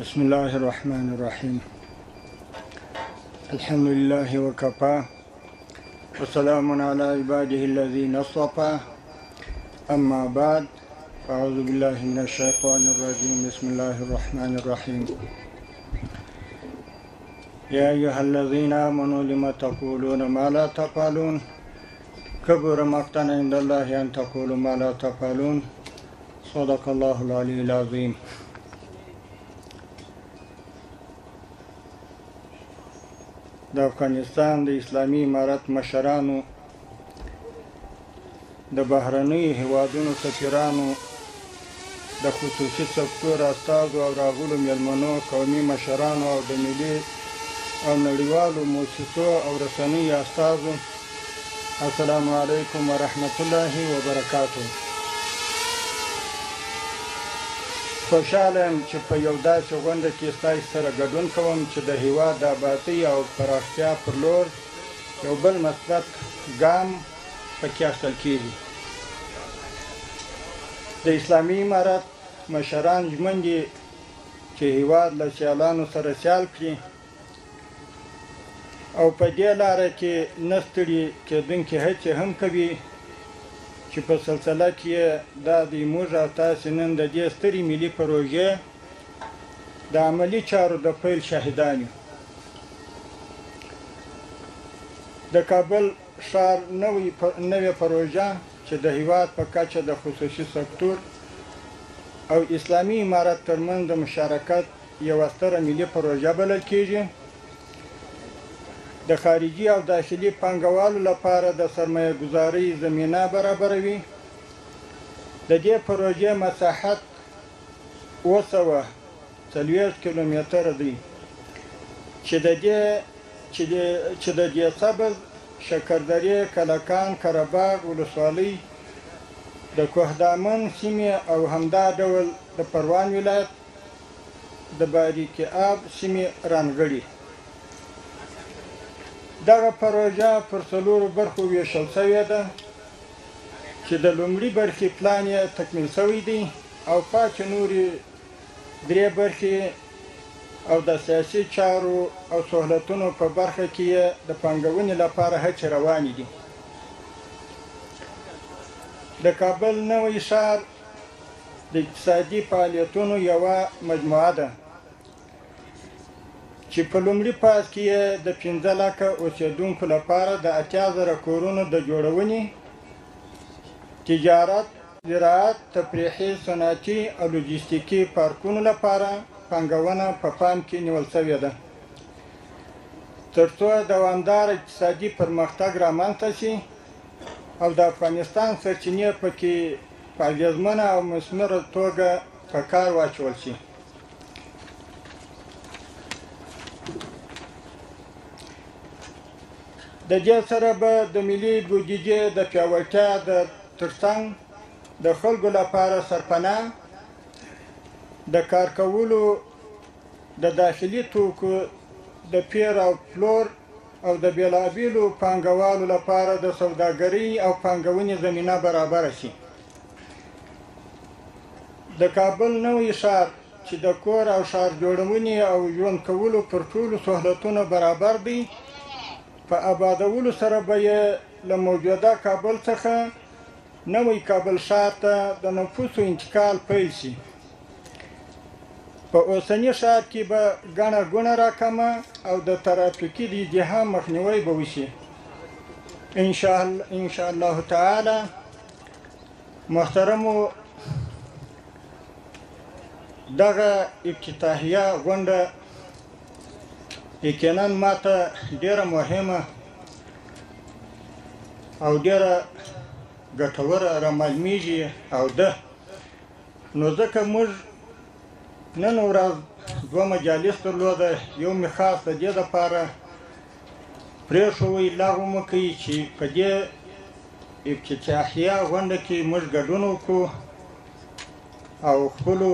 بسم الله الرحمن الرحيم الحمد لله وكفى وسلام على عباده الذين اصطفى أما بعد فأعوذ بالله من الشيطان الرجيم بسم الله الرحمن الرحيم يا أيها الذين آمنوا لم تقولون ما لا تفعلون كبر مقتا عند الله أن تقولوا ما لا تفعلون صدق الله العلي العظيم. د افغانستان د اسلامي امارت مشرانو، د بهرنیو هیوادونو سفیرانو، د خصوصي سکتور استازو او راغلو میلمنو، قومي مشرانو او د ملي او نړیوالو مؤسسو او رسنیو استازو، السلام علیکم ورحمت الله وبرکاته. خوشحاله یم چې په یو داسې غونډه کې ستاسو سره ګډون کوم چې د هیواد د ابادۍ او پراختیا پر لور یو بل مثبت ګام پکې اخیستل کېږي. د اسلامي امارت مشران ژمن دي چې هیواد له سیالانو سره سیال کړي او په دې لاره کې نه ستړي کېدونکې هڅې هم کوي چې په سلسله کې دا د موږ او تاسې نن د دې سترې ملي پروژې د عملي چارو د پیل شاهدان یو. د کابل ښار نوې پروژه چې د هیواد په کچه د خصوصي سکتور او اسلامي امارت ترمنځ د مشارکت یوه ستره ملي پروژه بلل کېږي. د خارجي او داخلي پانګوالو لپاره د سرمایه ګذارۍ زمینه برابروي. د دې پروژې مساحت 240 کیلومتره دی چې د دې سبز، شکردرې، کلکان، قره‌باغ ولسوالۍ، د کوهدامن سیمې او همدا ډول د پروان ولایت د باریکې آب سیمې رانغاړي. دغه پروژه پر 4 برخو ویشل شوې ده چې د لومړي برخې پلان یې تکمیل شوی دی او پاتې نورې 3 برخې او د سیاسي چارو او سهولتونو په برخه کې یې د پانګونې لپاره هڅې روانې دي. د کابل نوی ښار د اقتصادي فعالیتونو یوه مجموعه ده چې په لومړي پاس کې یې د 15 لکه اوسېدونکو لپاره د 80,000 کورونو د جوړونې، تجارت، زراعت، تفریحي، صنعتي او لوجستیکي پارکونو لپاره پانګونه په پام کې نیول شوې ده تر څو دوامدار اقتصادي پرمختګ رامنځته شي او د افغانستان سرچینې پکې په اغېزمنه او مثمره توګه په کار واچول شي. د دې سره به د ملي بودیجې د پیاوړتیا د ترڅنګ د خلکو لپاره سرپناه، د کار کولو، د داخلي توکو د پیر او پلور او د بیلابیلو پانګوالو لپاره د سوداګرۍ او پانګونې زمینه برابره شي. د کابل نوی ښار چې د کور او ښار جوړونې او ژوند کولو پر ټولو سهولتونو برابر دی، په آبادولو سره به یې له موجوده کابل څخه نوی کابل ښار ته د نفوسو انتقال پیل شي. په اوسني ښار کې به ګڼه ګوڼه راکمه او د ترافیکي د ازدحام مخنیوی به وشي انشاءالله تعالی. محترمو، دغه افتتاحیه غونډه یقینا ماته ډیره مهمه او ډیره ګټوره رامعلومیږي او ده نو ځکه موږ نن ورځ 2 مجالس درلوده. یو مې خاص د دې دپاره پرېښوی لغوه مو کوي چې په دې افتتاحیه غونډه کې موږ ګډون وکړو او خپلو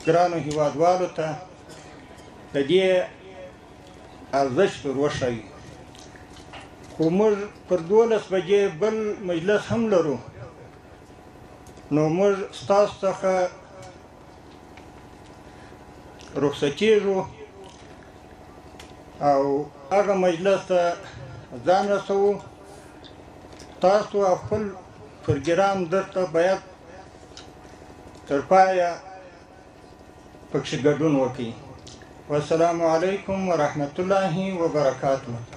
ګرانو هیوادوالو ته د دې ارزښت ور وښایو. خو موږ پر 12 بجې بل مجلس هم لرو، نو موږ ستاسو څخه رخصتېږو او هغه مجلس ته ځان رسوو. تاسو او خپل پروګرام درته باید تر پایه پکښې ګډون وکړئ. والسلام علیکم ورحمة الله وبرکاته.